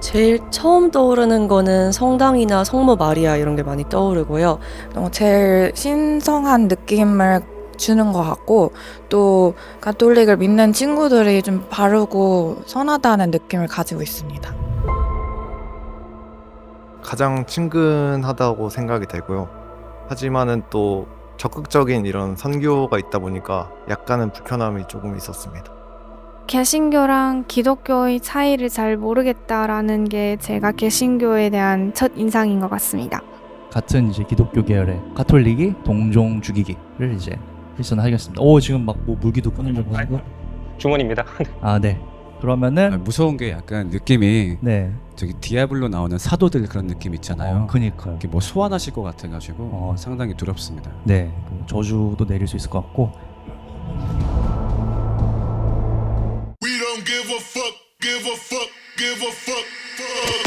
제일 처음 떠오르는 거는 성당이나 성모 마리아 이런 게 많이 떠오르고요. 제일 신성한 느낌을 주는 것 같고 또 가톨릭을 믿는 친구들이 좀 바르고 선하다는 느낌을 가지고 있습니다. 가장 친근하다고 생각이 되고요. 하지만은 또 적극적인 이런 선교가 있다 보니까 약간은 불편함이 조금 있었습니다. 개신교랑 기독교의 차이를 잘 모르겠다라는 게 제가 개신교에 대한 첫 인상인 것 같습니다. 같은 이제 기독교 계열의 가톨릭이 동종 죽이기를 이제 실천하겠습니다. 오, 지금 막 뭐 물기도 끊으려고 하고. 중원입니다. 아, 네. 그러면은 무서운 게 약간 느낌이 네. 저기 디아블로 나오는 사도들 그런 느낌 있잖아요. 그니까요. 이렇게 뭐 소환하실 것 같아가지고 어. 상당히 두렵습니다. 네. 뭐 저주도 내릴 수 있을 것 같고. We don't give a fuck, give a fuck, give a fuck, fuck.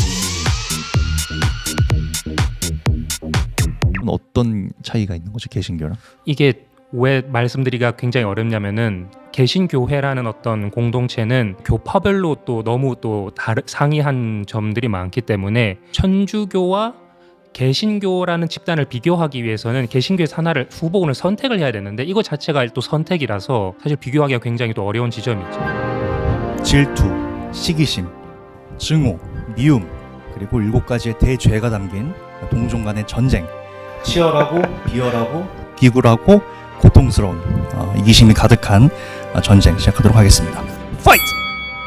어떤 차이가 있는 거죠, 개신교랑? 이게 왜 말씀드리기가 굉장히 어렵냐면은 개신교회라는 어떤 공동체는 교파별로 또 너무 또 상이한 점들이 많기 때문에 천주교와 개신교라는 집단을 비교하기 위해서는 개신교의 하나를 후보군을 선택을 해야 되는데 이거 자체가 또 선택이라서 사실 비교하기가 굉장히 또 어려운 지점이 있죠. 질투, 시기심, 증오, 미움, 그리고 7가지의 대죄가 담긴 동종 간의 전쟁. 치열하고 비열하고 비굴하고 고통스러운 이기심이 가득한 전쟁 시작하도록 하겠습니다. 파이트!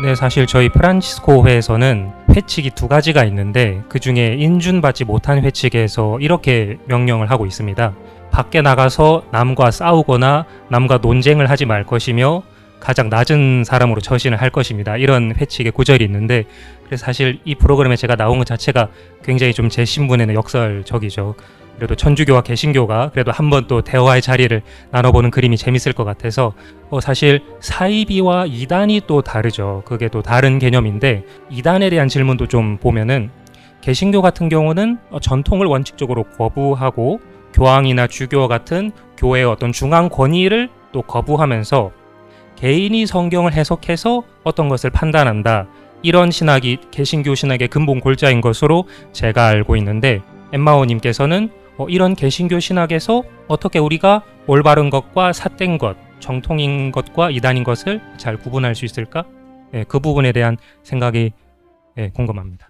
네, 사실 저희 프란치스코회에서는 회칙이 2가지가 있는데 그 중에 인준받지 못한 회칙에서 이렇게 명령을 하고 있습니다. 밖에 나가서 남과 싸우거나 남과 논쟁을 하지 말 것이며 가장 낮은 사람으로 처신을 할 것입니다. 이런 회칙의 구절이 있는데 그래서 사실 이 프로그램에 제가 나온 것 자체가 굉장히 좀 제 신분에는 역설적이죠. 그래도 천주교와 개신교가 그래도 한번 또 대화의 자리를 나눠보는 그림이 재밌을 것 같아서 사실 사이비와 이단이 또 다르죠. 그게 또 다른 개념인데 이단에 대한 질문도 좀 보면은 개신교 같은 경우는 전통을 원칙적으로 거부하고 교황이나 주교 같은 교회의 어떤 중앙 권위를 또 거부하면서 개인이 성경을 해석해서 어떤 것을 판단한다. 이런 신학이 개신교 신학의 근본 골자인 것으로 제가 알고 있는데 엠마오님께서는 이런 개신교 신학에서 어떻게 우리가 올바른 것과 삿된 것, 정통인 것과 이단인 것을 잘 구분할 수 있을까? 그 부분에 대한 생각이 궁금합니다.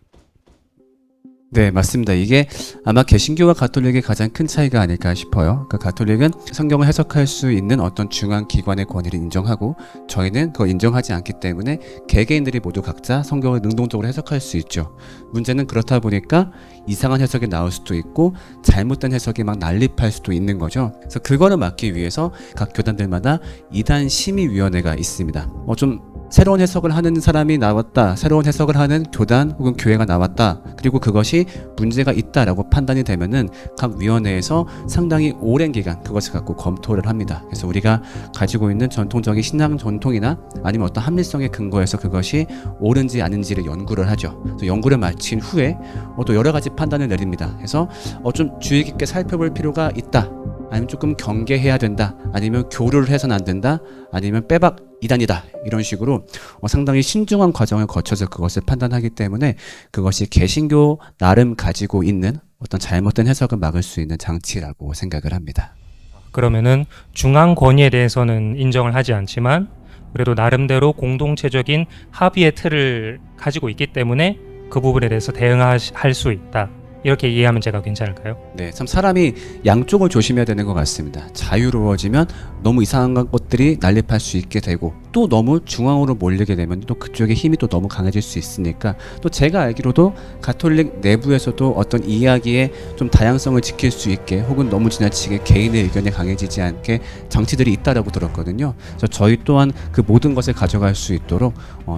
네, 맞습니다. 이게 아마 개신교와 가톨릭의 가장 큰 차이가 아닐까 싶어요. 그러니까 가톨릭은 성경을 해석할 수 있는 어떤 중앙 기관의 권위를 인정하고 저희는 그걸 인정하지 않기 때문에 개개인들이 모두 각자 성경을 능동적으로 해석할 수 있죠. 문제는 그렇다 보니까 이상한 해석이 나올 수도 있고 잘못된 해석이 막 난립할 수도 있는 거죠. 그래서 그거를 막기 위해서 각 교단들마다 이단 심의위원회가 있습니다. 좀 새로운 해석을 하는 사람이 나왔다, 새로운 해석을 하는 교단 혹은 교회가 나왔다, 그리고 그것이 문제가 있다라고 판단이 되면은 각 위원회에서 상당히 오랜 기간 그것을 갖고 검토를 합니다. 그래서 우리가 가지고 있는 전통적인 신앙 전통이나 아니면 어떤 합리성에 근거해서 그것이 옳은지 아닌지를 연구를 하죠. 그래서 연구를 마친 후에 또 여러 가지 판단을 내립니다. 그래서 좀 주의 깊게 살펴볼 필요가 있다, 아니면 조금 경계해야 된다, 아니면 교류를 해서는 안 된다, 아니면 빼박 이단이다, 이런 식으로 상당히 신중한 과정을 거쳐서 그것을 판단하기 때문에 그것이 개신교 나름 가지고 있는 어떤 잘못된 해석을 막을 수 있는 장치라고 생각을 합니다. 그러면은 중앙 권위에 대해서는 인정을 하지 않지만 그래도 나름대로 공동체적인 합의의 틀을 가지고 있기 때문에 그 부분에 대해서 대응할 수 있다. 이렇게 이해하면 제가 괜찮을까요? 네, 참 사람이 양쪽을 조심해야 되는 것 같습니다. 자유로워지면 너무 이상한 것들이 난립할 수 있게 되고 또 너무 중앙으로 몰리게 되면 또 그쪽의 힘이 또 너무 강해질 수 있으니까 또 제가 알기로도 가톨릭 내부에서도 어떤 이야기의 좀 다양성을 지킬 수 있게 혹은 너무 지나치게 개인의 의견이 강해지지 않게 장치들이 있다라고 들었거든요. 그래서 저희 또한 그 모든 것을 가져갈 수 있도록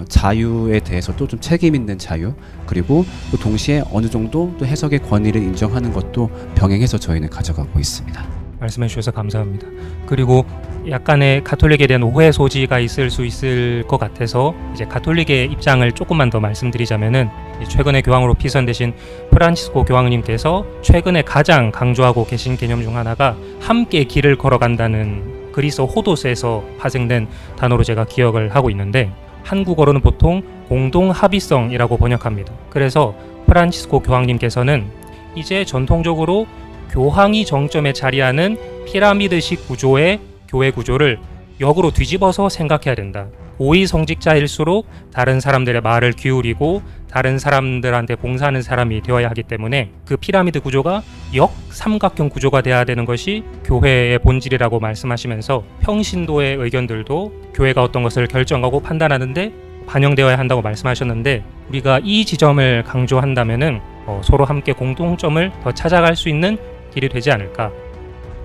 자유에 대해서도 좀 책임 있는 자유, 그리고 또 동시에 어느 정도 또 해석의 권위를 인정하는 것도 병행해서 저희는 가져가고 있습니다. 말씀해 주셔서 감사합니다. 그리고 약간의 가톨릭에 대한 오해 소지가 있을 수 있을 것 같아서 이제 가톨릭의 입장을 조금만 더 말씀드리자면은 최근에 교황으로 피선되신 프란치스코 교황님께서 최근에 가장 강조하고 계신 개념 중 하나가 함께 길을 걸어간다는 그리스 호도스에서 파생된 단어로 제가 기억을 하고 있는데 한국어로는 보통 공동 합의성이라고 번역합니다. 그래서 프란치스코 교황님께서는 이제 전통적으로 교황이 정점에 자리하는 피라미드식 구조의 교회 구조를 역으로 뒤집어서 생각해야 된다. 고위성직자일수록 다른 사람들의 말을 기울이고 다른 사람들한테 봉사하는 사람이 되어야 하기 때문에 그 피라미드 구조가 역삼각형 구조가 돼야 되는 것이 교회의 본질이라고 말씀하시면서 평신도의 의견들도 교회가 어떤 것을 결정하고 판단하는데 반영되어야 한다고 말씀하셨는데, 우리가 이 지점을 강조한다면은 서로 함께 공통점을 더 찾아갈 수 있는 길이 되지 않을까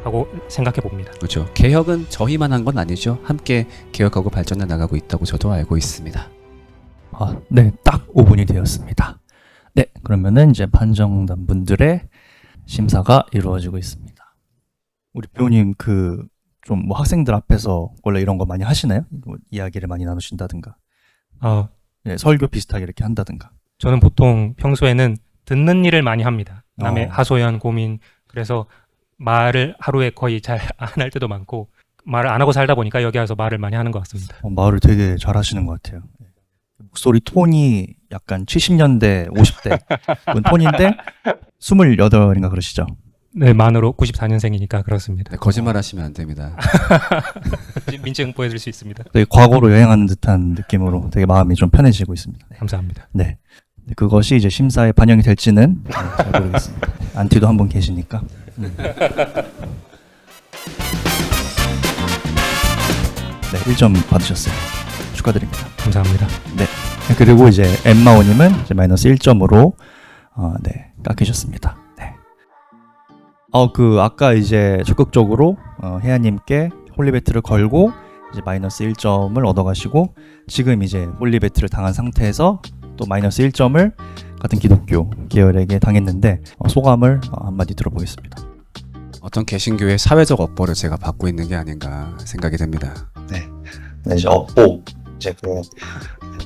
하고 생각해 봅니다. 그렇죠. 개혁은 저희만 한 건 아니죠. 함께 개혁하고 발전해 나가고 있다고 저도 알고 있습니다. 네, 딱 5분이 되었습니다. 네, 그러면은 이제 판정단 분들의 심사가 이루어지고 있습니다. 우리 배우님 좀 뭐 학생들 앞에서 원래 이런 거 많이 하시나요? 뭐 이야기를 많이 나누신다든가, 네, 설교 비슷하게 이렇게 한다든가. 저는 보통 평소에는 듣는 일을 많이 합니다. 남의 하소연, 고민. 그래서 말을 하루에 거의 잘 안 할 때도 많고, 말을 안 하고 살다 보니까 여기 와서 말을 많이 하는 것 같습니다. 말을 되게 잘하시는 것 같아요. 목소리 톤이 약간 70년대, 50대 그런 톤인데 28인가 그러시죠? 네, 만으로 94년생이니까 그렇습니다. 네, 거짓말 하시면 안 됩니다. 민증 보여드릴 수 있습니다. 되게 과거로 여행하는 듯한 느낌으로 되게 마음이 좀 편해지고 있습니다. 네. 감사합니다. 네. 그것이 이제 심사에 반영이 될지는 잘 모르겠습니다. 안티도 한 분 계시니까. 네, 1점 받으셨어요. 축하드립니다. 감사합니다. 네. 그리고 이제 엠마오님은 이제 마이너스 1점으로 네, 깎이셨습니다. 네. 아까 이제 적극적으로 혜아님께 홀리베트를 걸고 이제 마이너스 1점을 얻어가시고, 지금 이제 홀리베트를 당한 상태에서 또 마이너스 1점을 같은 기독교 계열에게 당했는데 소감을 한마디 들어보겠습니다. 어떤 개신교의 사회적 업보를 제가 받고 있는 게 아닌가 생각이 됩니다. 네, 이제 업보 이제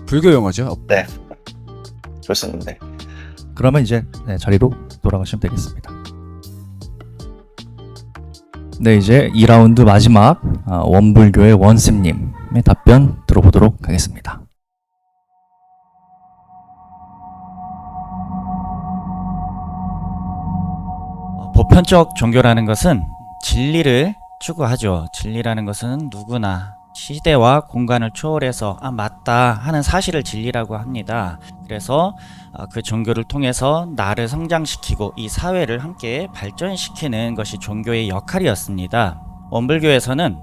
불교 용어죠. 네, 그렇습니다. 그러면 이제 자리로 돌아가시면 되겠습니다. 네, 이제 2라운드 마지막 원불교의 원쌤님의 답변 들어보도록 하겠습니다. 보편적 종교라는 것은 진리를 추구하죠. 진리라는 것은 누구나 시대와 공간을 초월해서 맞다 하는 사실을 진리라고 합니다. 그래서 그 종교를 통해서 나를 성장시키고 이 사회를 함께 발전시키는 것이 종교의 역할이었습니다. 원불교에서는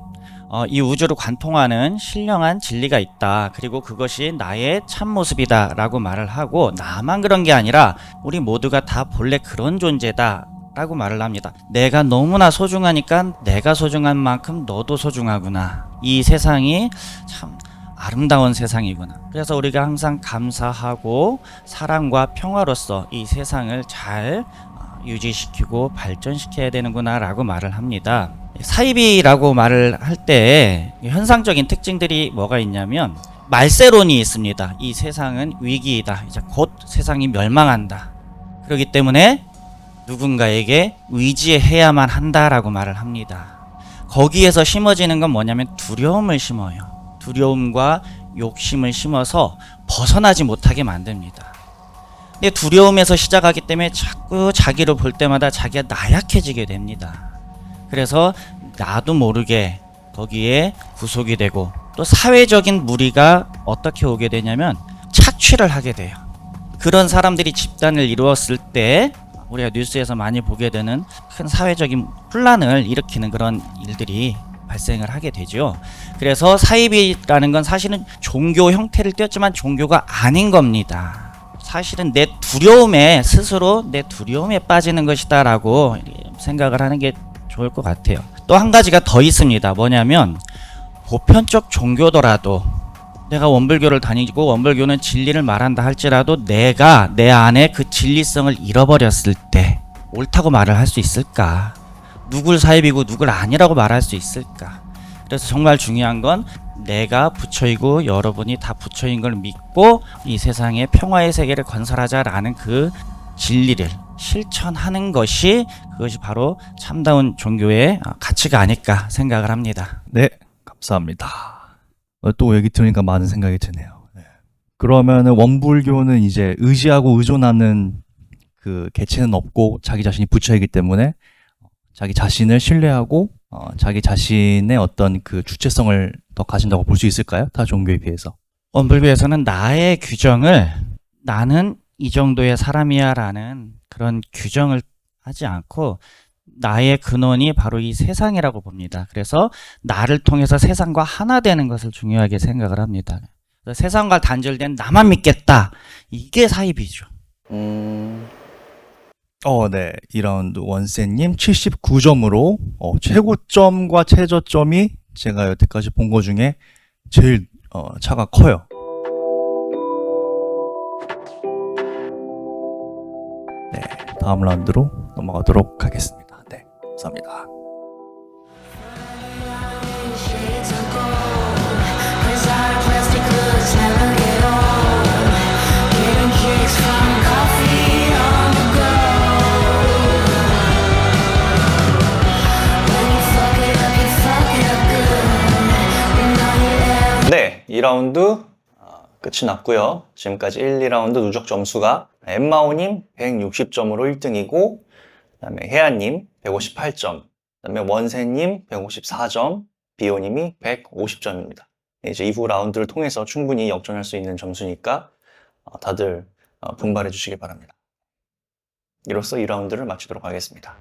이 우주를 관통하는 신령한 진리가 있다. 그리고 그것이 나의 참모습이다 라고 말을 하고, 나만 그런 게 아니라 우리 모두가 다 본래 그런 존재다 라고 말을 합니다. 내가 너무나 소중하니까 내가 소중한 만큼 너도 소중하구나. 이 세상이 참 아름다운 세상이구나. 그래서 우리가 항상 감사하고 사랑과 평화로서 이 세상을 잘 유지시키고 발전시켜야 되는구나 라고 말을 합니다. 사이비라고 말을 할 때 현상적인 특징들이 뭐가 있냐면, 말세론이 있습니다. 이 세상은 위기이다. 이제 곧 세상이 멸망한다. 그렇기 때문에 누군가에게 의지해야만 한다라고 말을 합니다. 거기에서 심어지는 건 뭐냐면 두려움을 심어요. 두려움과 욕심을 심어서 벗어나지 못하게 만듭니다. 근데 두려움에서 시작하기 때문에 자꾸 자기를 볼 때마다 자기가 나약해지게 됩니다. 그래서 나도 모르게 거기에 구속이 되고, 또 사회적인 무리가 어떻게 오게 되냐면 착취를 하게 돼요. 그런 사람들이 집단을 이루었을 때 우리가 뉴스에서 많이 보게 되는 큰 사회적인 혼란을 일으키는 그런 일들이 발생을 하게 되죠. 그래서 사이비라는 건 사실은 종교 형태를 띄었지만 종교가 아닌 겁니다. 사실은 내 두려움에, 스스로 내 두려움에 빠지는 것이다 라고 생각을 하는 게 좋을 것 같아요. 또 한 가지가 더 있습니다. 뭐냐면, 보편적 종교더라도, 내가 원불교를 다니고 원불교는 진리를 말한다 할지라도 내가 내 안에 그 진리성을 잃어버렸을 때 옳다고 말을 할 수 있을까? 누굴 사입이고 누굴 아니라고 말할 수 있을까? 그래서 정말 중요한 건 내가 부처이고 여러분이 다 부처인 걸 믿고 이 세상에 평화의 세계를 건설하자라는 그 진리를 실천하는 것이, 그것이 바로 참다운 종교의 가치가 아닐까 생각을 합니다. 네, 감사합니다. 또 얘기 들으니까 많은 생각이 드네요. 그러면은 원불교는 이제 의지하고 의존하는 그 개체는 없고 자기 자신이 부처이기 때문에 자기 자신을 신뢰하고 자기 자신의 어떤 그 주체성을 더 가진다고 볼 수 있을까요? 타 종교에 비해서. 원불교에서는 나의 규정을 나는 이 정도의 사람이야라는 그런 규정을 하지 않고 나의 근원이 바로 이 세상이라고 봅니다. 그래서 나를 통해서 세상과 하나 되는 것을 중요하게 생각을 합니다. 그래서 세상과 단절된 나만 믿겠다. 이게 사이비죠. 네. 2라운드 원세님 79점으로 최고점과 최저점이 제가 여태까지 본 거 중에 제일 차가 커요. 네, 다음 라운드로 넘어가도록 하겠습니다. 네, 감사합니다. 네, 2라운드 끝이 났고요. 지금까지 1, 2라운드 누적 점수가 엠마오님 160점으로 1등이고, 그 다음에 혜아님 158점, 그 다음에 원세님 154점, 비오님이 150점입니다. 이제 이후 라운드를 통해서 충분히 역전할 수 있는 점수니까 다들 분발해 주시기 바랍니다. 이로써 2라운드를 마치도록 하겠습니다.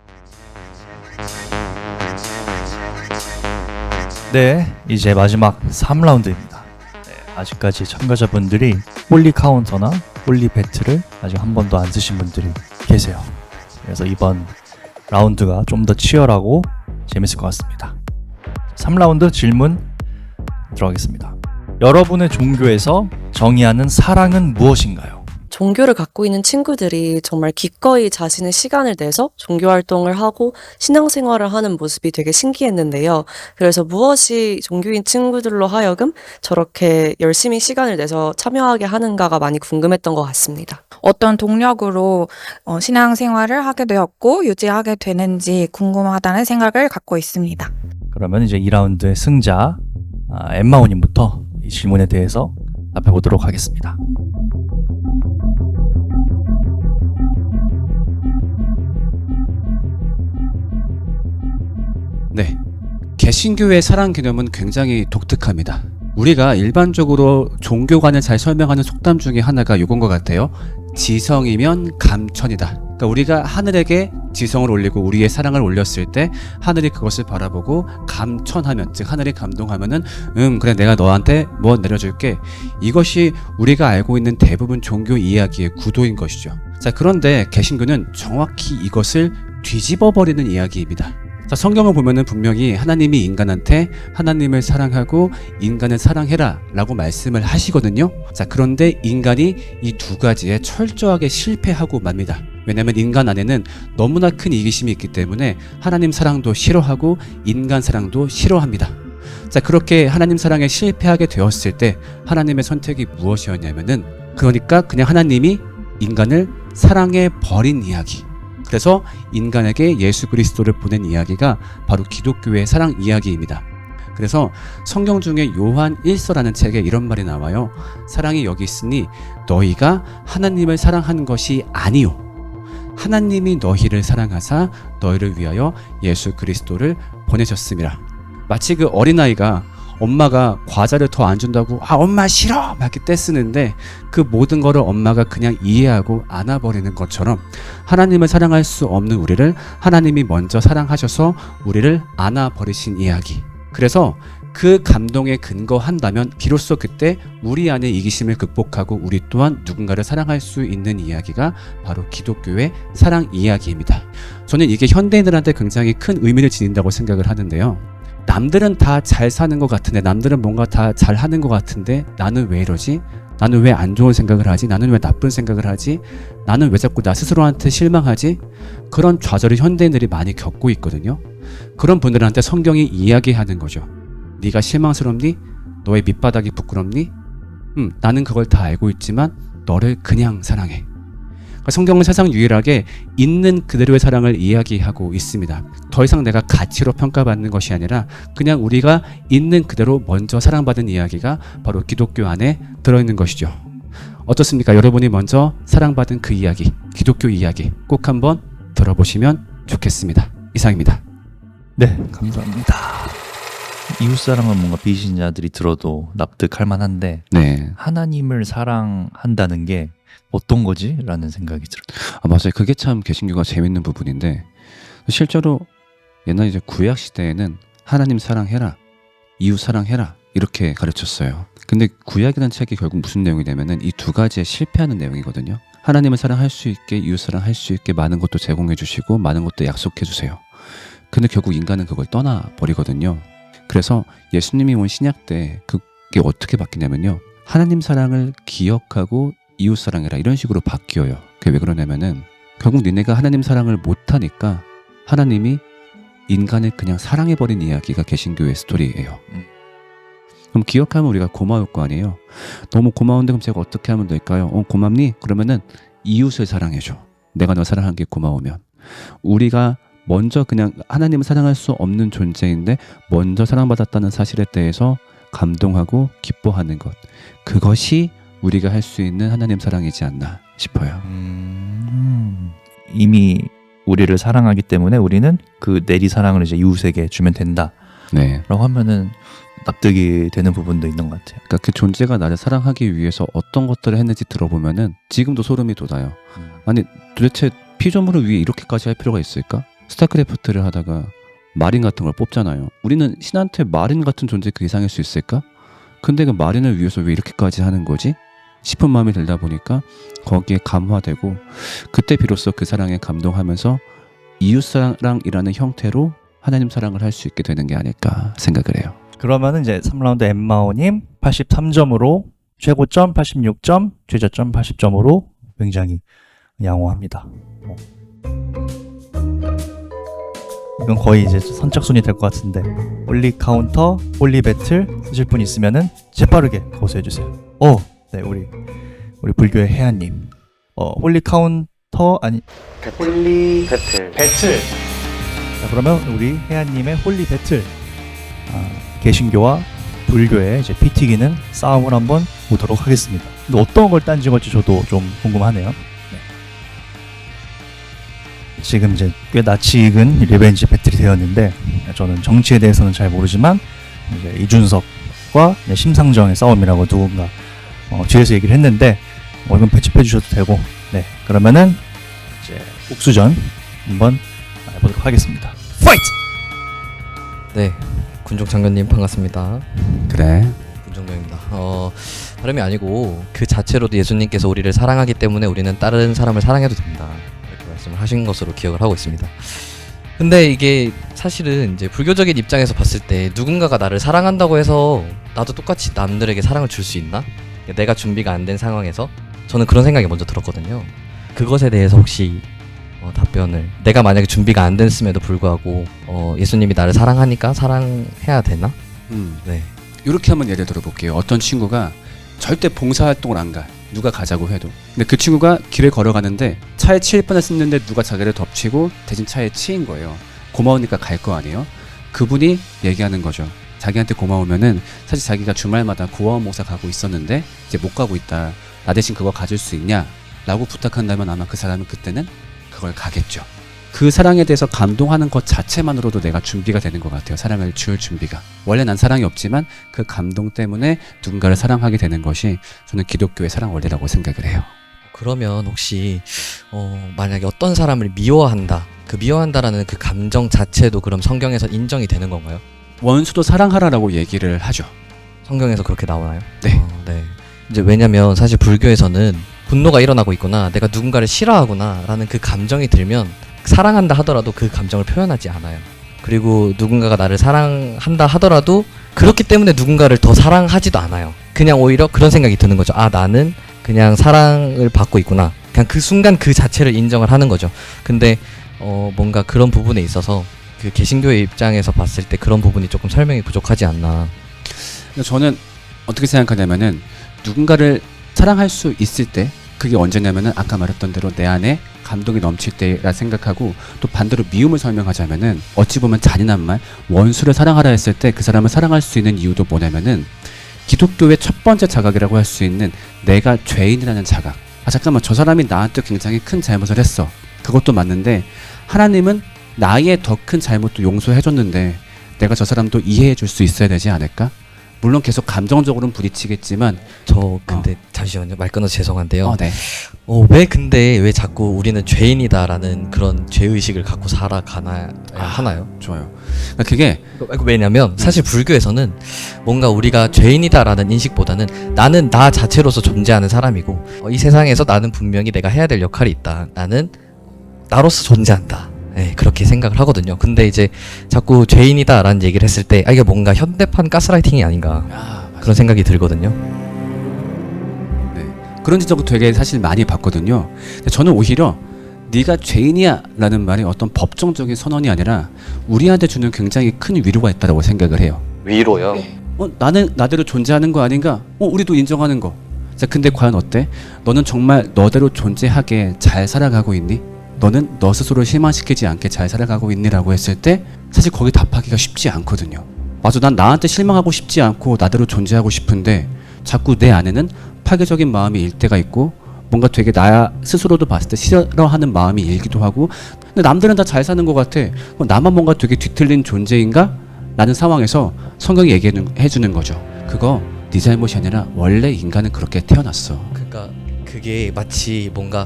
네, 이제 마지막 3라운드입니다. 네, 아직까지 참가자분들이 홀리 카운터나 홀리 배틀을 아직 한 번도 안 쓰신 분들이 계세요. 그래서 이번 라운드가 좀 더 치열하고 재밌을 것 같습니다. 3라운드 질문 들어가겠습니다. 여러분의 종교에서 정의하는 사랑은 무엇인가요? 종교를 갖고 있는 친구들이 정말 기꺼이 자신의 시간을 내서 종교 활동을 하고 신앙생활을 하는 모습이 되게 신기했는데요. 그래서 무엇이 종교인 친구들로 하여금 저렇게 열심히 시간을 내서 참여하게 하는가가 많이 궁금했던 것 같습니다. 어떤 동력으로 신앙생활을 하게 되었고 유지하게 되는지 궁금하다는 생각을 갖고 있습니다. 그러면 이제 2라운드의 승자 엠마오님부터 이 질문에 대해서 답해 보도록 하겠습니다. 네. 개신교의 사랑 개념은 굉장히 독특합니다. 우리가 일반적으로 종교관을 잘 설명하는 속담 중에 하나가 이건 것 같아요. 지성이면 감천이다. 그러니까 우리가 하늘에게 지성을 올리고 우리의 사랑을 올렸을 때 하늘이 그것을 바라보고 감천하면, 즉 하늘이 감동하면은 그래 내가 너한테 뭐 내려줄게. 이것이 우리가 알고 있는 대부분 종교 이야기의 구도인 것이죠. 자, 그런데 개신교는 정확히 이것을 뒤집어버리는 이야기입니다. 자, 성경을 보면은 분명히 하나님이 인간한테 하나님을 사랑하고 인간을 사랑해라 라고 말씀을 하시거든요. 자, 그런데 인간이 이 두 가지에 철저하게 실패하고 맙니다. 왜냐면 인간 안에는 너무나 큰 이기심이 있기 때문에 하나님 사랑도 싫어하고 인간 사랑도 싫어합니다. 자, 그렇게 하나님 사랑에 실패하게 되었을 때 하나님의 선택이 무엇이었냐면은 그러니까 그냥 하나님이 인간을 사랑해 버린 이야기. 그래서 인간에게 예수 그리스도를 보낸 이야기가 바로 기독교의 사랑 이야기입니다. 그래서 성경 중에 요한 1서라는 책에 이런 말이 나와요. 사랑이 여기 있으니 너희가 하나님을 사랑하는 것이 아니요 하나님이 너희를 사랑하사 너희를 위하여 예수 그리스도를 보내셨습니다. 마치 그 어린아이가 엄마가 과자를 더 안 준다고 엄마 싫어 막 이렇게 떼쓰는데 그 모든 거를 엄마가 그냥 이해하고 안아버리는 것처럼 하나님을 사랑할 수 없는 우리를 하나님이 먼저 사랑하셔서 우리를 안아버리신 이야기. 그래서 그 감동에 근거한다면 비로소 그때 우리 안의 이기심을 극복하고 우리 또한 누군가를 사랑할 수 있는 이야기가 바로 기독교의 사랑 이야기입니다. 저는 이게 현대인들한테 굉장히 큰 의미를 지닌다고 생각을 하는데요. 남들은 다 잘 사는 것 같은데, 남들은 뭔가 다 잘하는 것 같은데 나는 왜 이러지? 나는 왜 안 좋은 생각을 하지? 나는 왜 나쁜 생각을 하지? 나는 왜 자꾸 나 스스로한테 실망하지? 그런 좌절을 현대인들이 많이 겪고 있거든요. 그런 분들한테 성경이 이야기하는 거죠. 네가 실망스럽니? 너의 밑바닥이 부끄럽니? 나는 그걸 다 알고 있지만 너를 그냥 사랑해. 성경은 세상 유일하게 있는 그대로의 사랑을 이야기하고 있습니다. 더 이상 내가 가치로 평가받는 것이 아니라 그냥 우리가 있는 그대로 먼저 사랑받은 이야기가 바로 기독교 안에 들어있는 것이죠. 어떻습니까? 여러분이 먼저 사랑받은 그 이야기, 기독교 이야기 꼭 한번 들어보시면 좋겠습니다. 이상입니다. 네, 감사합니다. 이웃사랑은 뭔가 비신자들이 들어도 납득할 만한데 네. 하나님을 사랑한다는 게 어떤 거지? 라는 생각이 들어요. 맞아요. 그게 참 개신교가 재밌는 부분인데 실제로 옛날 이제 구약 시대에는 하나님 사랑해라, 이웃 사랑해라 이렇게 가르쳤어요. 근데 구약이라는 책이 결국 무슨 내용이냐면은 이 두 가지에 실패하는 내용이거든요. 하나님을 사랑할 수 있게, 이웃 사랑할 수 있게 많은 것도 제공해 주시고 많은 것도 약속해 주세요. 근데 결국 인간은 그걸 떠나버리거든요. 그래서 예수님이 온 신약 때 그게 어떻게 바뀌냐면요. 하나님 사랑을 기억하고 이웃 사랑해라 이런 식으로 바뀌어요. 그게 왜 그러냐면은 결국 니네가 하나님 사랑을 못하니까 하나님이 인간을 그냥 사랑해버린 이야기가 개신교의 스토리예요. 그럼 기억하면 우리가 고마울 거 아니에요. 너무 고마운데 그럼 제가 어떻게 하면 될까요? 고맙니? 그러면은 이웃을 사랑해줘. 내가 너 사랑한 게 고마우면. 우리가 먼저 그냥 하나님을 사랑할 수 없는 존재인데 먼저 사랑받았다는 사실에 대해서 감동하고 기뻐하는 것. 그것이 우리가 할 수 있는 하나님 사랑이지 않나 싶어요. 이미 우리를 사랑하기 때문에 우리는 그 내리 사랑을 이제 이웃에게 주면 된다. 네. 라고 하면은 납득이 되는 부분도 있는 것 같아요. 그러니까 그 존재가 나를 사랑하기 위해서 어떤 것들을 했는지 들어보면은 지금도 소름이 돋아요. 아니 도대체 피조물을 위해 이렇게까지 할 필요가 있을까? 스타크래프트를 하다가 마린 같은 걸 뽑잖아요. 우리는 신한테 마린 같은 존재 그 이상일 수 있을까? 근데 그 마린을 위해서 왜 이렇게까지 하는 거지? 싶은 마음이 들다 보니까 거기에 감화되고 그때 비로소 그 사랑에 감동하면서 이웃사랑이라는 형태로 하나님 사랑을 할 수 있게 되는 게 아닐까 생각을 해요. 그러면은 이제 3라운드 엠마오님 83점으로 최고점 86점, 최저점 80점으로 굉장히 양호합니다. 이건 거의 이제 선착순이 될 것 같은데 홀리 카운터, 홀리 배틀 쓰실 분 있으면은 재빠르게 거수해 주세요. 네 우리 불교의 혜안님, 홀리 카운터 아니 홀리 배틀. 자, 그러면 우리 혜안님의 홀리 배틀, 개신교와 불교의 이제 피 튀기는 싸움을 한번 보도록 하겠습니다. 근데 어떤 걸 딴지 걸지 저도 좀 궁금하네요. 지금 이제 꽤 낯이 익은 리벤지 배틀이 되었는데 저는 정치에 대해서는 잘 모르지만 이제 이준석과 심상정의 싸움이라고 누군가 뒤에서 얘기를 했는데 이건 배치해 주셔도 되고, 네 그러면은 이제 옥수전 한번 해보도록 하겠습니다. 파이트! 네, 군종 장관님 반갑습니다. 그래. 군종명입니다. 다름이 아니고 그 자체로도 예수님께서 우리를 사랑하기 때문에 우리는 다른 사람을 사랑해도 된다. 말씀을 하신 것으로 기억을 하고 있습니다. 근데 이게 사실은 이제 불교적인 입장에서 봤을 때 누군가가 나를 사랑한다고 해서 나도 똑같이 남들에게 사랑을 줄 수 있나? 내가 준비가 안 된 상황에서 저는 그런 생각이 먼저 들었거든요. 그것에 대해서 혹시 답변을, 내가 만약에 준비가 안 됐음에도 불구하고 예수님이 나를 사랑하니까 사랑해야 되나? 네. 이렇게 한번 예를 들어볼게요. 어떤 친구가 절대 봉사활동을 안 가. 누가 가자고 해도. 근데 그 친구가 길을 걸어가는데 차에 치일 뻔했었는데 누가 자기를 덮치고 대신 차에 치인 거예요. 고마우니까 갈 거 아니에요. 그분이 얘기하는 거죠. 자기한테 고마우면은 사실 자기가 주말마다 고아원 목사 가고 있었는데 이제 못 가고 있다. 나 대신 그거 가질 수 있냐? 라고 부탁한다면 아마 그 사람은 그때는 그걸 가겠죠. 그 사랑에 대해서 감동하는 것 자체만으로도 내가 준비가 되는 것 같아요. 사랑을 줄 준비가. 원래 난 사랑이 없지만 그 감동 때문에 누군가를 사랑하게 되는 것이 저는 기독교의 사랑 원리라고 생각을 해요. 그러면 혹시 만약에 어떤 사람을 미워한다, 그 미워한다라는 그 감정 자체도 그럼 성경에서 인정이 되는 건가요? 원수도 사랑하라라고 얘기를 하죠. 성경에서 그렇게 나오나요? 네. 네. 이제 왜냐면 사실 불교에서는 분노가 일어나고 있구나, 내가 누군가를 싫어하구나 라는 그 감정이 들면 사랑한다 하더라도 그 감정을 표현하지 않아요. 그리고 누군가가 나를 사랑한다 하더라도 그렇기 때문에 누군가를 더 사랑하지도 않아요. 그냥 오히려 그런 생각이 드는 거죠. 아, 나는 그냥 사랑을 받고 있구나. 그냥 그 순간 그 자체를 인정을 하는 거죠. 근데 뭔가 그런 부분에 있어서 그 개신교의 입장에서 봤을 때 그런 부분이 조금 설명이 부족하지 않나. 저는 어떻게 생각하냐면은 누군가를 사랑할 수 있을 때 그게 언제냐면은 아까 말했던 대로 내 안에 감동이 넘칠 때라 생각하고, 또 반대로 미움을 설명하자면은 어찌 보면 잔인한 말, 원수를 사랑하라 했을 때 그 사람을 사랑할 수 있는 이유도 뭐냐면은 기독교의 첫 번째 자각이라고 할 수 있는 내가 죄인이라는 자각. 아 잠깐만, 저 사람이 나한테 굉장히 큰 잘못을 했어. 그것도 맞는데 하나님은 나의 더 큰 잘못도 용서해줬는데 내가 저 사람도 이해해줄 수 있어야 되지 않을까? 물론 계속 감정적으로는 부딪히겠지만 저 근데 잠시만요. 말 끊어서 죄송한데요. 네. 왜 자꾸 우리는 죄인이다라는 그런 죄의식을 갖고 살아가나 하나요? 좋아요. 그러니까 그게 왜냐면 사실 불교에서는 뭔가 우리가 죄인이다라는 인식보다는 나는 나 자체로서 존재하는 사람이고 이 세상에서 나는 분명히 내가 해야 될 역할이 있다. 나는 나로서 존재한다. 네, 그렇게 생각을 하거든요. 근데 이제 자꾸 죄인이다라는 얘기를 했을 때 이게 뭔가 현대판 가스라이팅이 아닌가 그런 생각이 들거든요. 네, 그런 지적도 되게 사실 많이 봤거든요. 근데 저는 오히려 네가 죄인이야 라는 말이 어떤 법정적인 선언이 아니라 우리한테 주는 굉장히 큰 위로가 있다고 생각을 해요. 위로요? 나는 나대로 존재하는 거 아닌가? 우리도 인정하는 거. 자, 근데 과연 어때? 너는 정말 너대로 존재하게 잘 살아가고 있니? 너는 너 스스로 실망시키지 않게 잘 살아가고 있니라고 했을 때 사실 거기 답하기가 쉽지 않거든요. 맞아, 난 나한테 실망하고 싶지 않고 나대로 존재하고 싶은데 자꾸 내 안에는 파괴적인 마음이 일 때가 있고 뭔가 되게 나 스스로도 봤을 때 싫어하는 마음이 일기도 하고 근데 남들은 다 잘 사는 것 같아. 나만 뭔가 되게 뒤틀린 존재인가? 라는 상황에서 성경이 얘기해주는 거죠. 그거 네 잘못이 아니라 원래 인간은 그렇게 태어났어. 그러니까 그게 마치 뭔가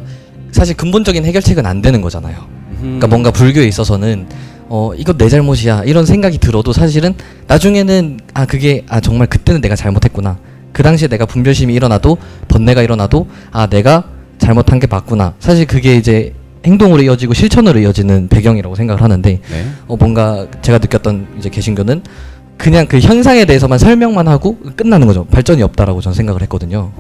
사실 근본적인 해결책은 안 되는 거잖아요. 그러니까 뭔가 불교에 있어서는 이거 내 잘못이야 이런 생각이 들어도 사실은 나중에는 정말 그때는 내가 잘못했구나. 그 당시에 내가 분별심이 일어나도 번뇌가 일어나도 내가 잘못한 게 맞구나. 사실 그게 이제 행동으로 이어지고 실천으로 이어지는 배경이라고 생각을 하는데 네. 뭔가 제가 느꼈던 이제 개신교는 그냥 그 현상에 대해서만 설명만 하고 끝나는 거죠. 발전이 없다라고 저는 생각을 했거든요.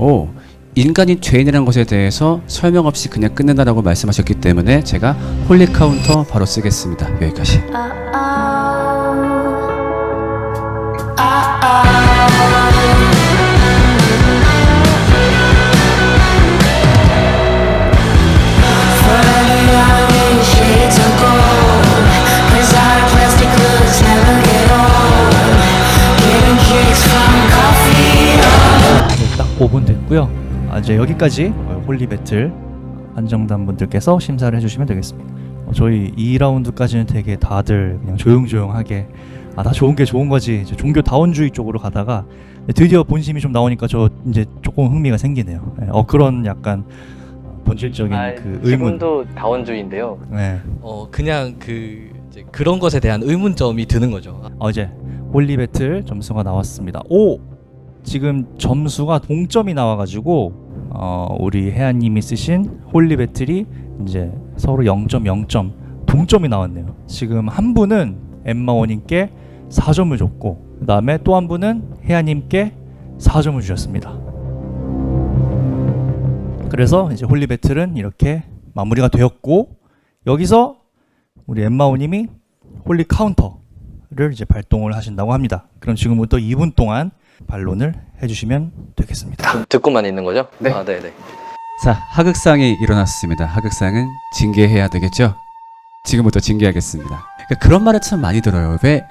인간이 죄인이라는 것에 대해서 설명 없이 그냥 끝낸다라고 말씀하셨기 때문에 제가 홀리 카운터 바로 쓰겠습니다. 여기까지. 딱 5분 됐고요. 이제 여기까지 홀리 배틀 판정단 분들께서 심사를 해주시면 되겠습니다. 저희 2라운드까지는 되게 다들 그냥 조용조용하게 나 좋은 게 좋은 거지 이제 종교다원주의 쪽으로 가다가 드디어 본심이 좀 나오니까 저 이제 조금 흥미가 생기네요. 그런 약간 본질적인 그 의문. 지금도 다원주의인데요. 네. 그냥 이제 그런 것에 대한 의문점이 드는 거죠. 이제 홀리 배틀 점수가 나왔습니다. 지금 점수가 동점이 나와가지고 우리 혜아님이 쓰신 홀리 배틀이 이제 서로 0.0점 동점이 나왔네요. 지금 한 분은 엠마오님께 4점을 줬고 그 다음에 또 한 분은 혜아님께 4점을 주셨습니다. 그래서 이제 홀리 배틀은 이렇게 마무리가 되었고 여기서 우리 엠마오님이 홀리 카운터를 이제 발동을 하신다고 합니다. 그럼 지금부터 2분 동안 반론을 해주시면 되겠습니다. 듣고만 있는 거죠? 네. 네네. 자, 하극상이 일어났습니다. 하극상은 징계해야 되겠죠? 지금부터 징계하겠습니다. 그러니까 그런 말을 참 많이 들어요. 왜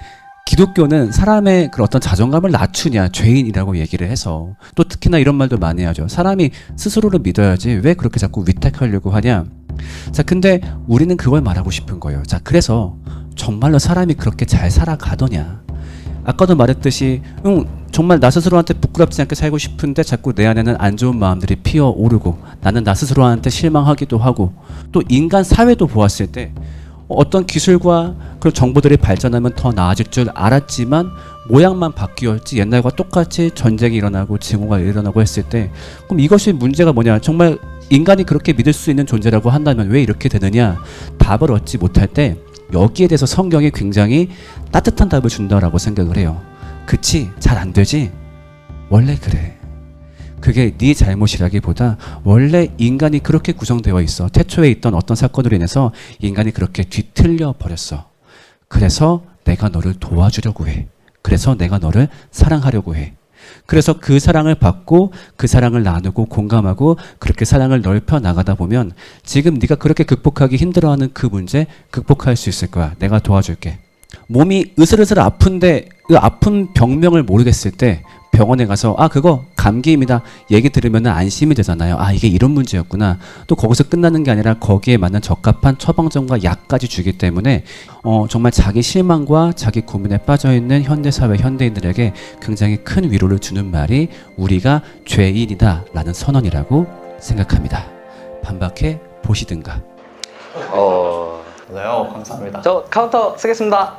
기독교는 사람의 그런 어떤 자존감을 낮추냐, 죄인이라고 얘기를 해서. 또 특히나 이런 말도 많이 하죠. 사람이 스스로를 믿어야지 왜 그렇게 자꾸 위탁하려고 하냐. 자, 근데 우리는 그걸 말하고 싶은 거예요. 자, 그래서 정말로 사람이 그렇게 잘 살아가더냐. 아까도 말했듯이 정말 나 스스로한테 부끄럽지 않게 살고 싶은데 자꾸 내 안에는 안 좋은 마음들이 피어오르고 나는 나 스스로한테 실망하기도 하고 또 인간 사회도 보았을 때 어떤 기술과 그런 정보들이 발전하면 더 나아질 줄 알았지만 모양만 바뀌었지 옛날과 똑같이 전쟁이 일어나고 징후가 일어나고 했을 때 그럼 이것이 문제가 뭐냐. 정말 인간이 그렇게 믿을 수 있는 존재라고 한다면 왜 이렇게 되느냐. 답을 얻지 못할 때 여기에 대해서 성경이 굉장히 따뜻한 답을 준다라고 생각을 해요. 그치? 잘 안 되지? 원래 그래. 그게 네 잘못이라기보다 원래 인간이 그렇게 구성되어 있어. 태초에 있던 어떤 사건으로 인해서 인간이 그렇게 뒤틀려 버렸어. 그래서 내가 너를 도와주려고 해. 그래서 내가 너를 사랑하려고 해. 그래서 그 사랑을 받고 그 사랑을 나누고 공감하고 그렇게 사랑을 넓혀 나가다 보면 지금 네가 그렇게 극복하기 힘들어하는 그 문제 극복할 수 있을 거야. 내가 도와줄게. 몸이 으슬으슬 아픈데 그 아픈 병명을 모르겠을 때 병원에 가서 그거 감기입니다 얘기 들으면 안심이 되잖아요. 이게 이런 문제였구나. 또 거기서 끝나는 게 아니라 거기에 맞는 적합한 처방전과 약까지 주기 때문에 정말 자기 실망과 자기 고민에 빠져있는 현대사회 현대인들에게 굉장히 큰 위로를 주는 말이 우리가 죄인이다 라는 선언이라고 생각합니다. 반박해 보시든가. 네, 감사합니다. 저 카운터 쓰겠습니다.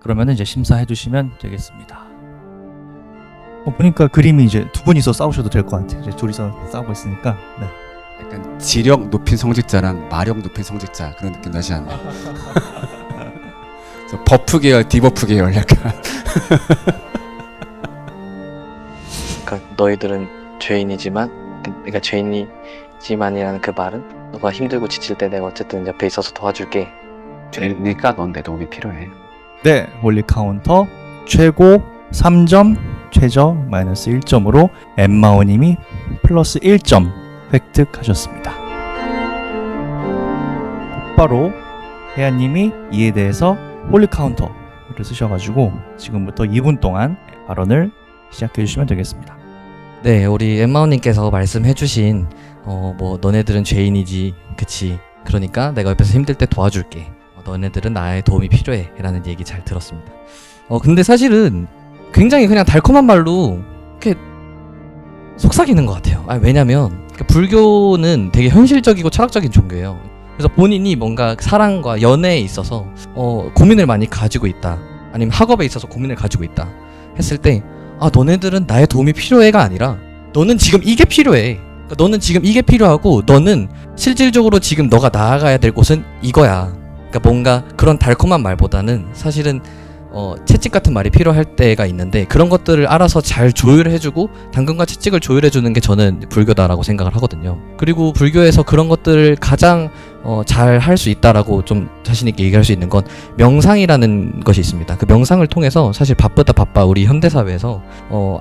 그러면은 이제 심사해 주시면 되겠습니다. 보니까 그림이 이제 두 분이서 싸우셔도 될 것 같아요. 이제 둘이서 싸우고 있으니까. 네. 약간 지력 높인 성직자랑 마력 높인 성직자 그런 느낌 나지 않나요? 버프 계열, 디버프 계열 약간. 그러니까 너희들은 죄인이지만, 그러니까 죄인이지만이라는 그 말은 너가 힘들고 지칠 때 내가 어쨌든 옆에 있어서 도와줄게. 죄니까 넌 내 도움이 필요해. 네, 홀리 카운터 최고 3점, 최저 마이너스 1점으로 엠마오님이 플러스 1점 획득하셨습니다. 곧바로 혜안님이 이에 대해서 홀리 카운터를 쓰셔가지고 지금부터 2분 동안 발언을 시작해 주시면 되겠습니다. 네, 우리 엠마오님께서 말씀해주신 뭐 너네들은 죄인이지, 그치? 그러니까 내가 옆에서 힘들 때 도와줄게. 너네들은 나의 도움이 필요해 라는 얘기 잘 들었습니다. 근데 사실은 굉장히 그냥 달콤한 말로 이렇게 속삭이는 것 같아요. 왜냐면 불교는 되게 현실적이고 철학적인 종교예요. 그래서 본인이 뭔가 사랑과 연애에 있어서 고민을 많이 가지고 있다, 아니면 학업에 있어서 고민을 가지고 있다 했을 때 너네들은 나의 도움이 필요해가 아니라 너는 지금 이게 필요해. 그러니까 너는 지금 이게 필요하고 너는 실질적으로 지금 너가 나아가야 될 곳은 이거야. 그러니까 뭔가 그런 달콤한 말보다는 사실은 채찍 같은 말이 필요할 때가 있는데 그런 것들을 알아서 잘 조율해주고 당근과 채찍을 조율해주는 게 저는 불교다라고 생각을 하거든요. 그리고 불교에서 그런 것들을 가장 잘 할 수 있다라고 좀 자신있게 얘기할 수 있는 건 명상이라는 것이 있습니다. 그 명상을 통해서 사실 바빠 우리 현대사회에서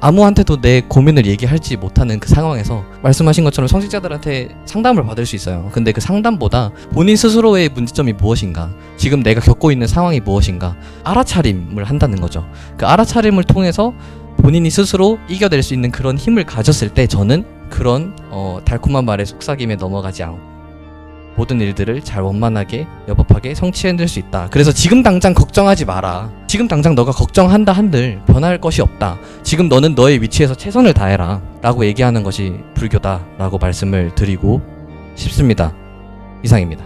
아무한테도 내 고민을 얘기하지 못하는 그 상황에서 말씀하신 것처럼 성직자들한테 상담을 받을 수 있어요. 근데 그 상담보다 본인 스스로의 문제점이 무엇인가, 지금 내가 겪고 있는 상황이 무엇인가 알아차림을 한다는 거죠. 그 알아차림을 통해서 본인이 스스로 이겨낼 수 있는 그런 힘을 가졌을 때 저는 그런 달콤한 말의 속삭임에 넘어가지 않고 모든 일들을 잘 원만하게 여법하게 성취해낼 수 있다. 그래서 지금 당장 걱정하지 마라. 지금 당장 너가 걱정한다 한들 변할 것이 없다. 지금 너는 너의 위치에서 최선을 다해라 라고 얘기하는 것이 불교다 라고 말씀을 드리고 싶습니다. 이상입니다.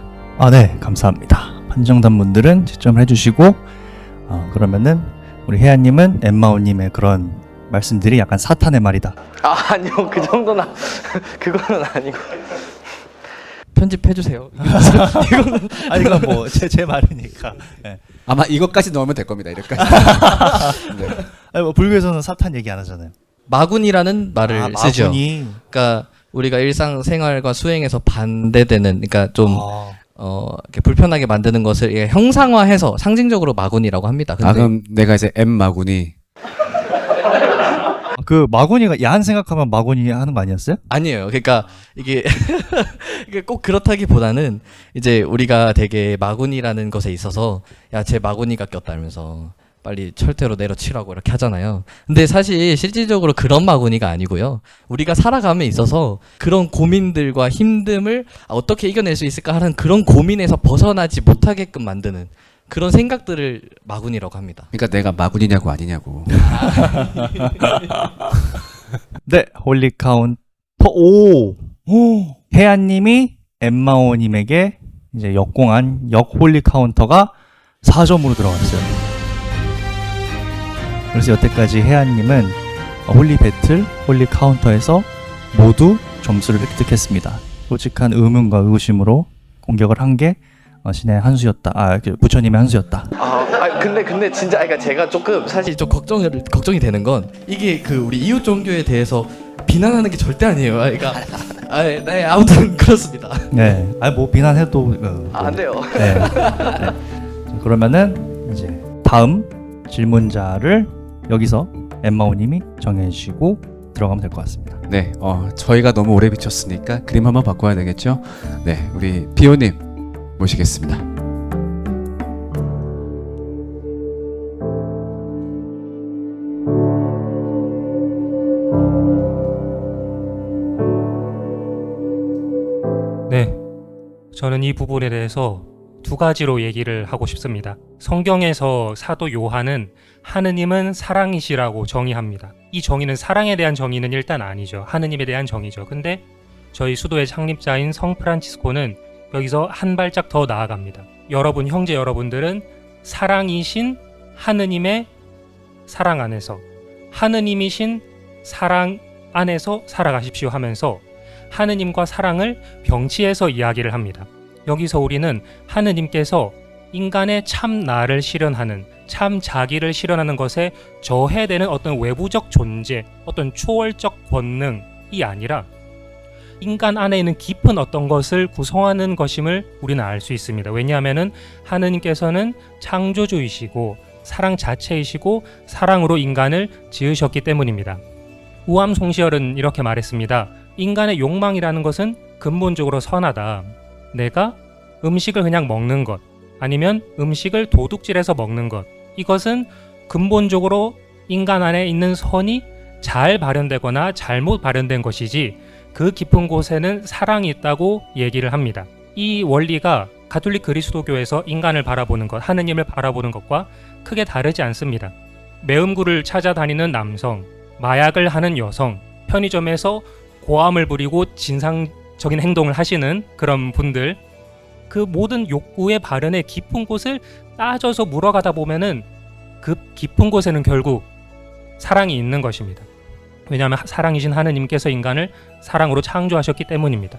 네, 감사합니다. 판정단 분들은 채점을 해주시고 그러면은 우리 혜안님은 엠마오님의 그런 말씀들이 약간 사탄의 말이다. 아니요, 그 정도는 그거는 아니고. 편집해주세요. 이거는 이건 뭐 제 말이니까. 네. 아마 이것까지 넣으면 될 겁니다. 이렇게까지. 네. 뭐 불교에서는 사탄 얘기 안 하잖아요. 마군이라는 말을 쓰죠. 마군이. 그러니까 우리가 일상생활과 수행에서 반대되는, 그러니까 좀 이렇게 불편하게 만드는 것을 형상화해서 상징적으로 마군이라고 합니다. 근데 그럼 내가 이제 M 마군이. 그 마군이가 야한 생각하면 마군이 하는 거 아니었어요? 아니에요. 그러니까 이게 꼭 그렇다기보다는 이제 우리가 되게 마군이라는 것에 있어서 쟤 마군이가 꼈다면서 빨리 철퇴로 내려치라고 이렇게 하잖아요. 근데 사실 실질적으로 그런 마군이가 아니고요. 우리가 살아감에 있어서 그런 고민들과 힘듦을 어떻게 이겨낼 수 있을까 하는 그런 고민에서 벗어나지 못하게끔 만드는 그런 생각들을 마군이라고 합니다. 그러니까 내가 마군이냐고 아니냐고. 네, 홀리 카운터 혜안님이 엠마오님에게 이제 역공한 역홀리 카운터가 4점으로 들어갔어요. 그래서 여태까지 혜안님은 홀리 배틀, 홀리 카운터에서 모두 점수를 획득했습니다. 솔직한 의문과 의구심으로 공격을 한 게 신의 한수였다. 부처님의 한수였다. 근데 진짜 그러니까 제가 조금 사실 좀 걱정이 되는 건 이게 그 우리 이웃 종교에 대해서 비난하는 게 절대 아니에요. 네, 아무튼 그렇습니다. 네, 뭐 비난해도 안 돼요. 네. 네. 그러면은 이제 다음 질문자를 여기서 엠마오님이 정해주시고 들어가면 될 것 같습니다. 네, 저희가 너무 오래 비쳤으니까 그림 한번 바꿔야 되겠죠? 네, 우리 비오님 모시겠습니다. 네, 저는 이 부분에 대해서 두 가지로 얘기를 하고 싶습니다. 성경에서 사도 요한은 하느님은 사랑이시라고 정의합니다. 이 정의는 사랑에 대한 정의는 일단 아니죠. 하느님에 대한 정의죠. 근데 저희 수도의 창립자인 성 프란치스코는 여기서 한 발짝 더 나아갑니다. 여러분, 형제 여러분들은 사랑이신 하느님의 사랑 안에서, 하느님이신 사랑 안에서 살아가십시오 하면서 하느님과 사랑을 병치해서 이야기를 합니다. 여기서 우리는 하느님께서 인간의 참 나를 실현하는, 참 자기를 실현하는 것에 저해되는 어떤 외부적 존재, 어떤 초월적 권능이 아니라 인간 안에 있는 깊은 어떤 것을 구성하는 것임을 우리는 알 수 있습니다. 왜냐하면 하느님께서는 창조주이시고 사랑 자체이시고 사랑으로 인간을 지으셨기 때문입니다. 우암 송시열은 이렇게 말했습니다. 인간의 욕망이라는 것은 근본적으로 선하다. 내가 음식을 그냥 먹는 것, 아니면 음식을 도둑질해서 먹는 것, 이것은 근본적으로 인간 안에 있는 선이 잘 발현되거나 잘못 발현된 것이지 그 깊은 곳에는 사랑이 있다고 얘기를 합니다. 이 원리가 가톨릭 그리스도교에서 인간을 바라보는 것, 하느님을 바라보는 것과 크게 다르지 않습니다. 매음구를 찾아다니는 남성, 마약을 하는 여성, 편의점에서 고함을 부리고 진상적인 행동을 하시는 그런 분들, 그 모든 욕구의 발현의 깊은 곳을 따져서 물어가다 보면은 그 깊은 곳에는 결국 사랑이 있는 것입니다. 왜냐하면 사랑이신 하느님께서 인간을 사랑으로 창조하셨기 때문입니다.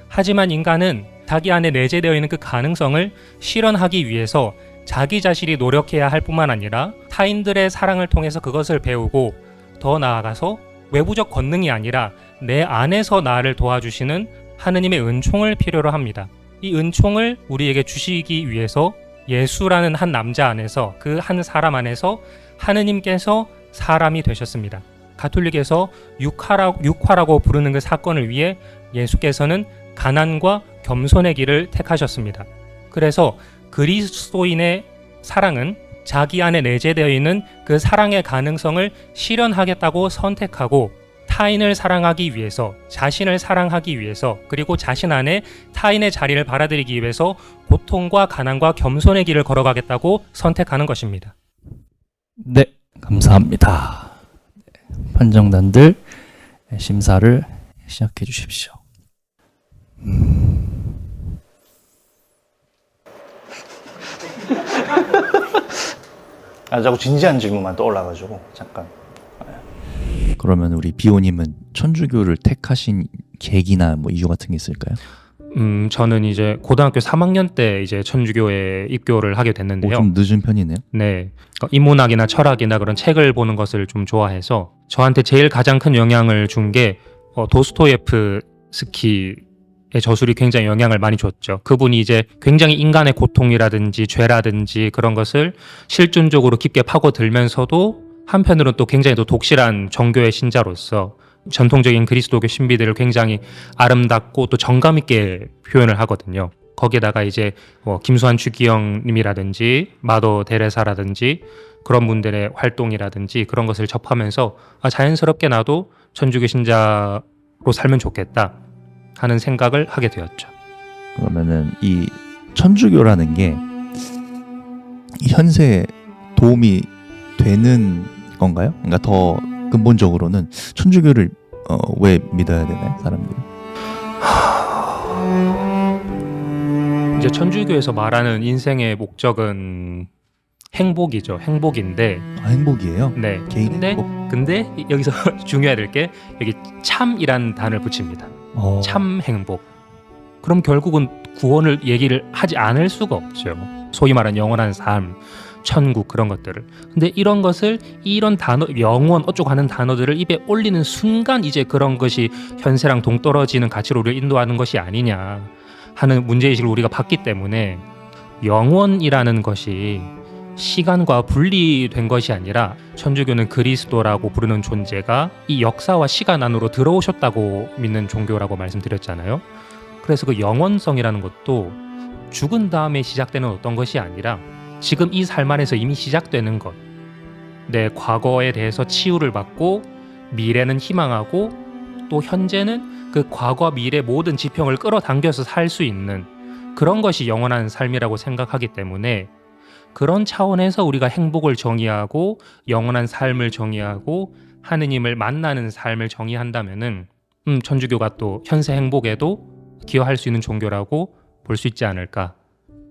하지만 인간은 자기 안에 내재되어 있는 그 가능성을 실현하기 위해서 자기 자신이 노력해야 할 뿐만 아니라 타인들의 사랑을 통해서 그것을 배우고 더 나아가서 외부적 권능이 아니라 내 안에서 나를 도와주시는 하느님의 은총을 필요로 합니다. 이 은총을 우리에게 주시기 위해서 예수라는 한 남자 안에서, 그 한 사람 안에서 하느님께서 사람이 되셨습니다. 가톨릭에서 육화라고 부르는 그 사건을 위해 예수께서는 가난과 겸손의 길을 택하셨습니다. 그래서 그리스도인의 사랑은 자기 안에 내재되어 있는 그 사랑의 가능성을 실현하겠다고 선택하고 타인을 사랑하기 위해서, 자신을 사랑하기 위해서, 그리고 자신 안에 타인의 자리를 받아들이기 위해서 고통과 가난과 겸손의 길을 걸어가겠다고 선택하는 것입니다. 네, 감사합니다. 판정단들 심사를 시작해 주십시오. 자꾸 진지한 질문만 떠올라가지고 잠깐. 그러면 우리 비오님은 천주교를 택하신 계기나 뭐 이유 같은 게 있을까요? 저는 이제 고등학교 3학년 때 이제 천주교에 입교를 하게 됐는데요. 좀 늦은 편이네요. 네, 인문학이나 철학이나 그런 책을 보는 것을 좀 좋아해서 저한테 제일 가장 큰 영향을 준 게 도스토예프스키의 저술이 굉장히 영향을 많이 줬죠. 그분이 이제 굉장히 인간의 고통이라든지 죄라든지 그런 것을 실존적으로 깊게 파고들면서도 한편으로는 또 굉장히 또 독실한 정교의 신자로서 전통적인 그리스도교 신비들을 굉장히 아름답고 또 정감 있게 표현을 하거든요. 거기에다가 이제 김수환 주기영님이라든지 마더 데레사라든지 그런 분들의 활동이라든지 그런 것을 접하면서 자연스럽게 나도 천주교 신자로 살면 좋겠다 하는 생각을 하게 되었죠. 그러면은 이 천주교라는 게 이 현세에 도움이 되는 건가요? 그러니까 더 근본적으로는 천주교를 왜 믿어야 되나요, 사람들이? 이제 천주교에서 말하는 인생의 목적은 행복이죠. 행복인데. 행복이에요? 네. 개인 근데 여기서 중요해야 될 게 여기 참이란 단어를 붙입니다. 참 행복. 그럼 결국은 구원을 얘기를 하지 않을 수가 없죠. 소위 말하는 영원한 삶, 천국 그런 것들을. 근데 이런 것을 이런 단어, 영원 어쩌고 하는 단어들을 입에 올리는 순간 이제 그런 것이 현세랑 동떨어지는 가치로 우리를 인도하는 것이 아니냐 하는 문제의식을 우리가 받기 때문에 영원이라는 것이 시간과 분리된 것이 아니라 천주교는 그리스도라고 부르는 존재가 이 역사와 시간 안으로 들어오셨다고 믿는 종교라고 말씀드렸잖아요. 그래서 그 영원성이라는 것도 죽은 다음에 시작되는 어떤 것이 아니라 지금 이 삶 안에서 이미 시작되는 것, 내 과거에 대해서 치유를 받고 미래는 희망하고 또 현재는 그 과거 미래 모든 지평을 끌어당겨서 살 수 있는 그런 것이 영원한 삶이라고 생각하기 때문에 그런 차원에서 우리가 행복을 정의하고 영원한 삶을 정의하고 하느님을 만나는 삶을 정의한다면은 천주교가 또 현세 행복에도 기여할 수 있는 종교라고 볼 수 있지 않을까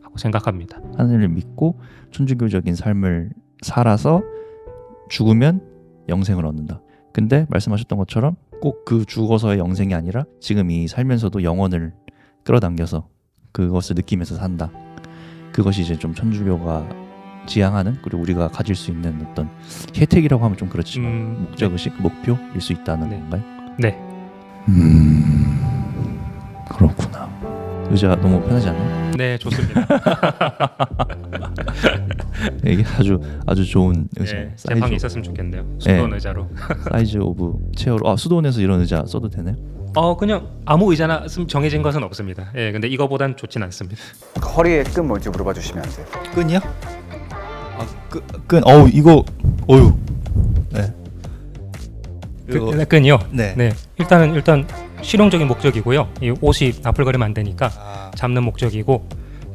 하고 생각합니다. 하늘을 믿고 천주교적인 삶을 살아서 죽으면 영생을 얻는다. 근데 말씀하셨던 것처럼 꼭 그 죽어서의 영생이 아니라 지금 이 살면서도 영혼을 끌어당겨서 그것을 느끼면서 산다. 그것이 이제 좀 천주교가 지향하는, 그리고 우리가 가질 수 있는 어떤 혜택이라고 하면 좀 그렇지만 목적의식, 목표일 수 있다는 건가요? 네. 그렇구나. 의자 너무 편하지 않아요? 네, 좋습니다. 이게 아주 좋은 의자. 네, 제 방에 있었으면 좋겠네요. 수도원 의자로. 사이즈 오브 체어로. 수도원에서 이런 의자 써도 되나요? 그냥 아무 의자나 정해진 것은 없습니다. 예, 근데 이거보단 좋진 않습니다. 허리의 끈 뭔지 물어봐 주시면 안 돼요? 끈이요? 끈. 이거. 어유. 네. 끈이요. 네. 일단 실용적인 목적이고요. 이 옷이 나풀거리면 안 되니까 잡는 목적이고,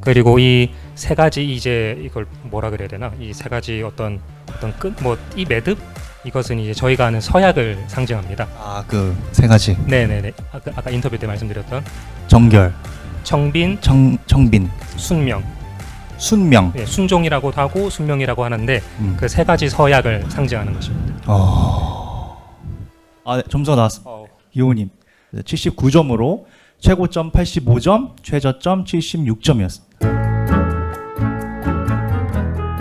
그리고 이 세 가지 이제 이걸 뭐라 그래야 되나? 이 세 가지 어떤 끈, 이 매듭, 이것은 이제 저희가 아는 서약을 상징합니다. 그 세 가지. 네네네. 아까 인터뷰 때 말씀드렸던 정결, 청빈, 청빈, 순명. 순명. 네, 순종이라고도 하고 순명이라고 하는데 그 세 가지 서약을 상징하는 것입니다. 네, 점수가 나왔습니다. 이호님 79점으로 최고점 85점, 최저점 76점이었습니다.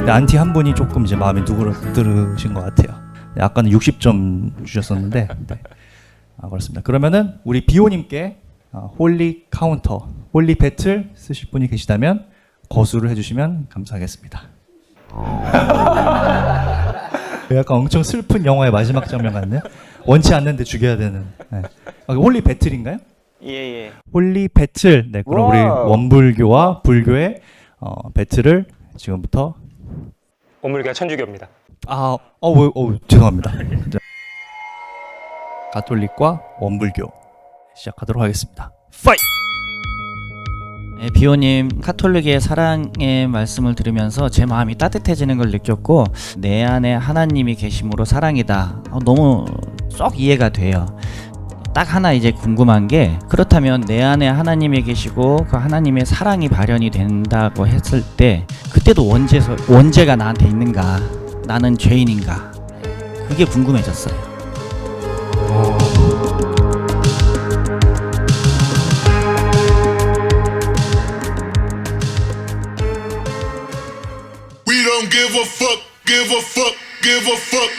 안티 한 분이 조금 이제 마음에 누그러뜨르신 것 같아요. 네, 아까는 60점 주셨었는데, 네. 그렇습니다. 그러면은 우리 비호님께 홀리 카운터, 홀리 배틀 쓰실 분이 계시다면 거수를 해주시면 감사하겠습니다. 약간 엄청 슬픈 영화의 마지막 장면 같네요. 원치 않는데 죽여야 되는. 네. 홀리 배틀인가요? 예. 홀리 배틀. 네, 그럼 우리 원불교와 불교의 배틀을 지금부터. 원불교가 천주교입니다. 죄송합니다. 가톨릭과 원불교 시작하도록 하겠습니다. 파이트! 네, 비호님 카톨릭의 사랑의 말씀을 들으면서 제 마음이 따뜻해지는 걸 느꼈고, 내 안에 하나님이 계심으로 사랑이다. 너무 쏙 이해가 돼요. 딱 하나 이제 궁금한 게, 그렇다면 내 안에 하나님이 계시고 그 하나님의 사랑이 발현이 된다고 했을 때, 그때도 원죄가 나한테 있는가, 나는 죄인인가, 그게 궁금해졌어요. We don't give a fuck, give a fuck, give a fuck.